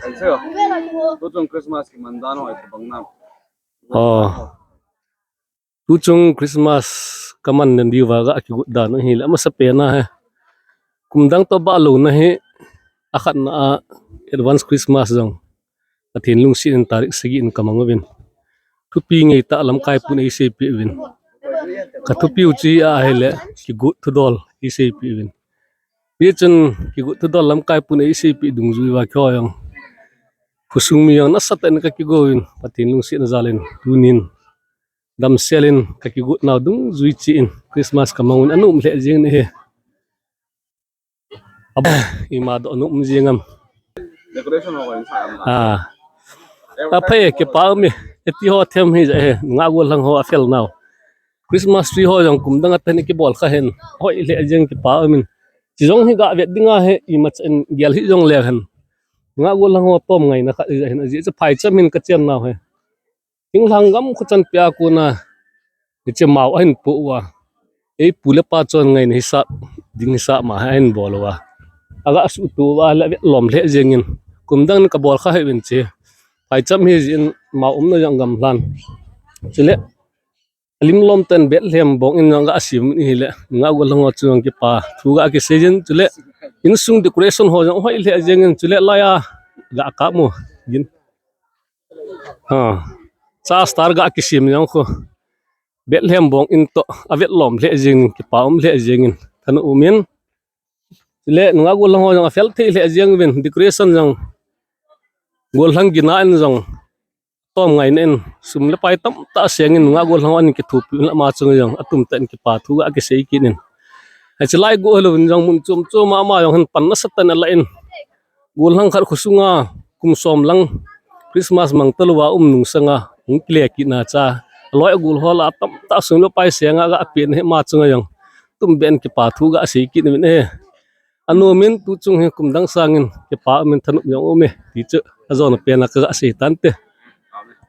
Anseo. Tutong Christmas ki mandano ay bangnam. Tuchong Christmas kaman nandi waga ki gudda no hila masa pena he. Kumdang to balo na he akat na advance Christmas dong. At hinlung sin tarik segi in kamangwin. Tupi ngay ta alam kai pun ICP win. Katupi uci ahele ki gut to dol ICP win. Yechun ki gut to dol lam kai pun ICP dung zui wa kyo yang. Kusung mi yang nasatan ka ki gowin patin lung sin zalin tunin. Dam selin ka ki gut naw dung zui ci in Christmas kamangun anum le jing ni he. Aba imado anum jingam. Decoration ho kan sa. Apa ke pa mi eti ho them hi je nga gol lang ho afel now Christmas tree ho jang kum dang atani ki bol kha hen ho ile jeng ki pa min chi jong hi ga vet dinga he I mach en gel hi jong le han nga gol lang ho tom ngai na kha hen ji cha phai cha min ka chen now he ting lang gam khu chan pya ku na che mau hen pu wa e pule pa chon ngai ni sa ding sa ma hen bol wa aga su tu wa la lom le jengin kum dang ka bol kha he win che phai cham hi in ma na yang gam hlan chile lim lom ten bet lem bong in nga asim ni le nga gol ngo chuang ki pa thu ga ki season chile in sung decoration ho jang hoi le jeng chile la ya ga ka mo gin sa star ga ki sim yang kho bet lem bong in to avet lom le jeng ki pa le jeng in thanu umin chile nga gol ngo jang fel the le jeng win decoration jang gol hang gina in jang tom ngai nen sum le pai tam ta sengin nga gol hang ki thu pi la ma chung yang atum ten ki pa thu ga ki sei ki nin ha chlai go helo jang mun chum chum ma yang han pan na satan la in gol hang khar khusunga kum som lang Christmas mang talwa nung sanga ung kle ki na cha loi gol hola tam ta sum le pai senga ga pin he ma chung yang tum ben ki pa thu ga sei ki nin he anu min tu chung he kum dang sangin ki pa min thanu yang ome ti chu azon pe na ka sei tan te